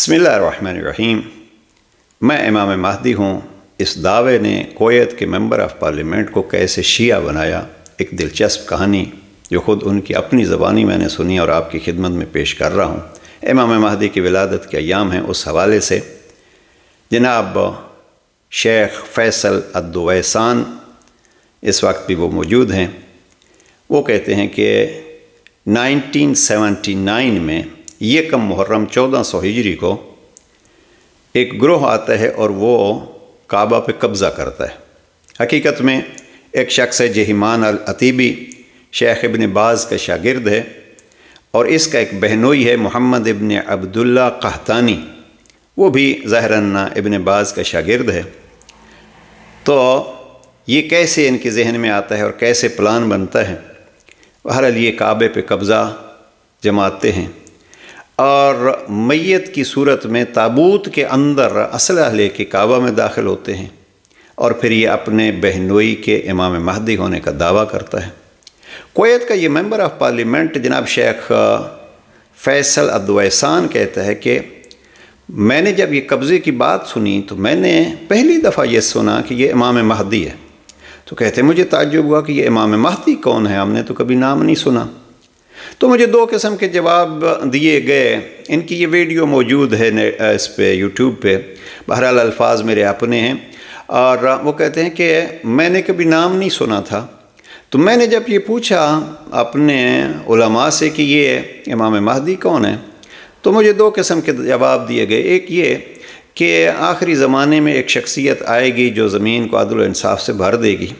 بسم اللہ الرحمن الرحیم۔ میں امام مہدی ہوں۔ اس دعوے نے کویت کے ممبر آف پارلیمنٹ کو کیسے شیعہ بنایا، ایک دلچسپ کہانی جو خود ان کی اپنی زبانی میں نے سنی اور آپ کی خدمت میں پیش کر رہا ہوں۔ امام مہدی کی ولادت کے ایام ہیں، اس حوالے سے جناب شیخ فیصل الدویسان اس وقت بھی وہ موجود ہیں۔ وہ کہتے ہیں کہ 1979 میں یکم محرم 1400 ہجری کو ایک گروہ آتا ہے اور وہ کعبہ پہ قبضہ کرتا ہے۔ حقیقت میں ایک شخص ہے جہیمان العتیبی، شیخ ابن باز کا شاگرد ہے، اور اس کا ایک بہنوئی ہے محمد ابن عبداللہ قحطانی، وہ بھی ظاہراً ابن باز کا شاگرد ہے۔ تو یہ کیسے ان کے ذہن میں آتا ہے اور کیسے پلان بنتا ہے؟ بہرحال یہ کعبے پہ قبضہ جماتے ہیں اور میت کی صورت میں تابوت کے اندر اسلحہ لے کے کعبہ میں داخل ہوتے ہیں، اور پھر یہ اپنے بہنوئی کے امام مہدی ہونے کا دعویٰ کرتا ہے۔ کویت کا یہ ممبر آف پارلیمنٹ جناب شیخ فیصل الدویسان کہتا ہے کہ میں نے جب یہ قبضے کی بات سنی تو میں نے پہلی دفعہ یہ سنا کہ یہ امام مہدی ہے۔ تو کہتے ہیں مجھے تعجب ہوا کہ یہ امام مہدی کون ہے، ہم نے تو کبھی نام نہیں سنا۔ تو مجھے دو قسم کے جواب دیے گئے۔ ان کی یہ ویڈیو موجود ہے اس پہ یوٹیوب پہ، بہرحال الفاظ میرے اپنے ہیں، اور وہ کہتے ہیں کہ میں نے کبھی نام نہیں سنا تھا۔ تو میں نے جب یہ پوچھا اپنے علماء سے کہ یہ امام مہدی کون ہے، تو مجھے دو قسم کے جواب دیے گئے۔ ایک یہ کہ آخری زمانے میں ایک شخصیت آئے گی جو زمین کو عدل و انصاف سے بھر دے گی،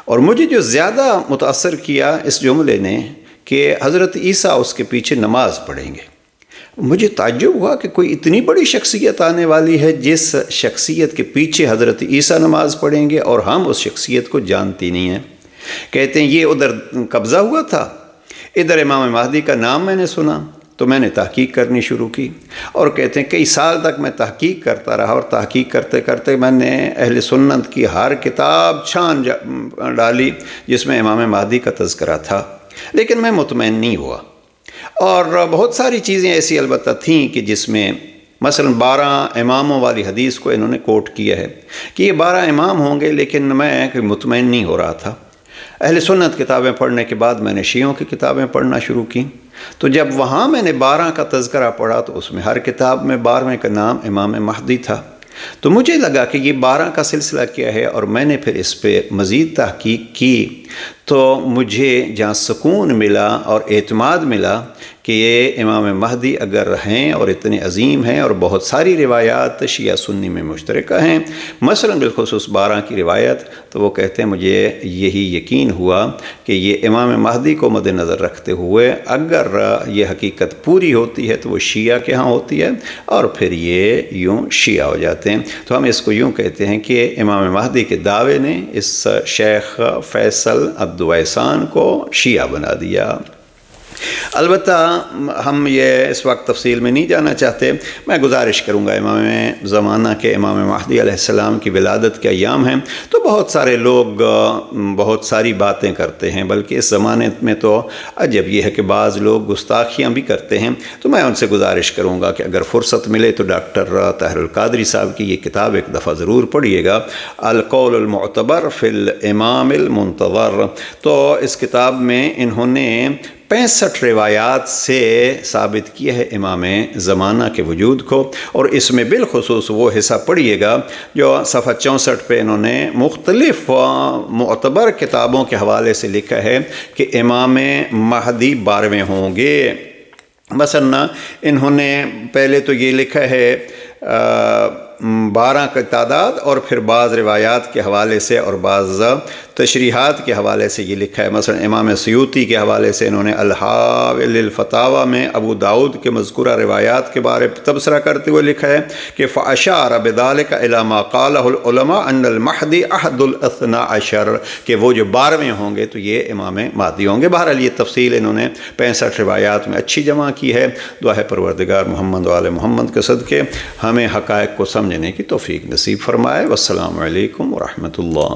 اور مجھے جو زیادہ متاثر کیا اس جملے نے کہ حضرت عیسیٰ اس کے پیچھے نماز پڑھیں گے۔ مجھے تعجب ہوا کہ کوئی اتنی بڑی شخصیت آنے والی ہے جس شخصیت کے پیچھے حضرت عیسیٰ نماز پڑھیں گے، اور ہم اس شخصیت کو جانتی نہیں ہیں۔ کہتے ہیں یہ ادھر قبضہ ہوا تھا، ادھر امام مہدی کا نام میں نے سنا، تو میں نے تحقیق کرنی شروع کی، اور کہتے ہیں کئی سال تک میں تحقیق کرتا رہا، اور تحقیق کرتے کرتے میں نے اہل سنت کی ہر کتاب چھان ڈالی جس میں امام مہدی کا تذکرہ تھا، لیکن میں مطمئن نہیں ہوا۔ اور بہت ساری چیزیں ایسی البتہ تھیں کہ جس میں مثلا 12 اماموں والی حدیث کو انہوں نے کوٹ کیا ہے کہ یہ 12 امام ہوں گے، لیکن میں مطمئن نہیں ہو رہا تھا۔ اہل سنت کتابیں پڑھنے کے بعد میں نے شیعوں کی کتابیں پڑھنا شروع کی، تو جب وہاں میں نے 12 کا تذکرہ پڑھا تو اس میں ہر کتاب میں 12ویں کا نام امام مہدی تھا۔ تو مجھے لگا کہ یہ 12 کا سلسلہ کیا ہے، اور میں نے پھر اس پہ مزید تحقیق کی، تو مجھے جہاں سکون ملا اور اعتماد ملا کہ یہ امام مہدی اگر ہیں اور اتنے عظیم ہیں، اور بہت ساری روایات شیعہ سنی میں مشترکہ ہیں، مثلا بالخصوص 12 کی روایت، تو وہ کہتے ہیں مجھے یہی یقین ہوا کہ یہ امام مہدی کو مد نظر رکھتے ہوئے اگر یہ حقیقت پوری ہوتی ہے تو وہ شیعہ کے ہاں ہوتی ہے، اور پھر یہ یوں شیعہ ہو جاتے ہیں۔ تو ہم اس کو یوں کہتے ہیں کہ امام مہدی کے دعوے نے اس شیخ فیصل الدویسان کو شیعہ بنا دیا۔ البتہ ہم یہ اس وقت تفصیل میں نہیں جانا چاہتے۔ میں گزارش کروں گا، امام زمانہ کے امام مہدی علیہ السلام کی ولادت کے ایام ہیں، تو بہت سارے لوگ بہت ساری باتیں کرتے ہیں، بلکہ اس زمانے میں تو عجب یہ ہے کہ بعض لوگ گستاخیاں بھی کرتے ہیں۔ تو میں ان سے گزارش کروں گا کہ اگر فرصت ملے تو ڈاکٹر طاہر القادری صاحب کی یہ کتاب ایک دفعہ ضرور پڑھیے گا، القول المعتبر فی الامام المنتظر۔ تو اس کتاب میں انہوں نے 65 روایات سے ثابت کیا ہے امام زمانہ کے وجود کو، اور اس میں بالخصوص وہ حصہ پڑھیے گا جو صفحہ 64 پہ انہوں نے مختلف معتبر کتابوں کے حوالے سے لکھا ہے کہ امام مہدی 12ویں ہوں گے۔ مثلا انہوں نے پہلے تو یہ لکھا ہے 12 کا تعداد، اور پھر بعض روایات کے حوالے سے اور بعض تشریحات کے حوالے سے یہ لکھا ہے۔ مثلا امام سیوطی کے حوالے سے انہوں نے الحاوی للفتاوی میں ابو داؤد کے مذکورہ روایات کے بارے میں تبصرہ کرتے ہوئے لکھا ہے کہ فَأَشَارَ بِذَلِكَ إِلَى مَا قَالَهُ الْعُلَمَاءُ أَنَّ الْمَهْدِي أَحَدُ الْاثْنَى عَشَرَ، کہ وہ جو 12ویں ہوں گے تو یہ امام مہدی ہوں گے۔ بہرحال یہ تفصیل انہوں نے 65 روایات میں اچھی جمع کی ہے۔ دعا ہے پروردگار محمد و آل محمد کے صدقے ہمیں حقائق کو سمجھنے کی توفیق نصیب فرمائے۔ والسلام علیکم ورحمۃ اللہ۔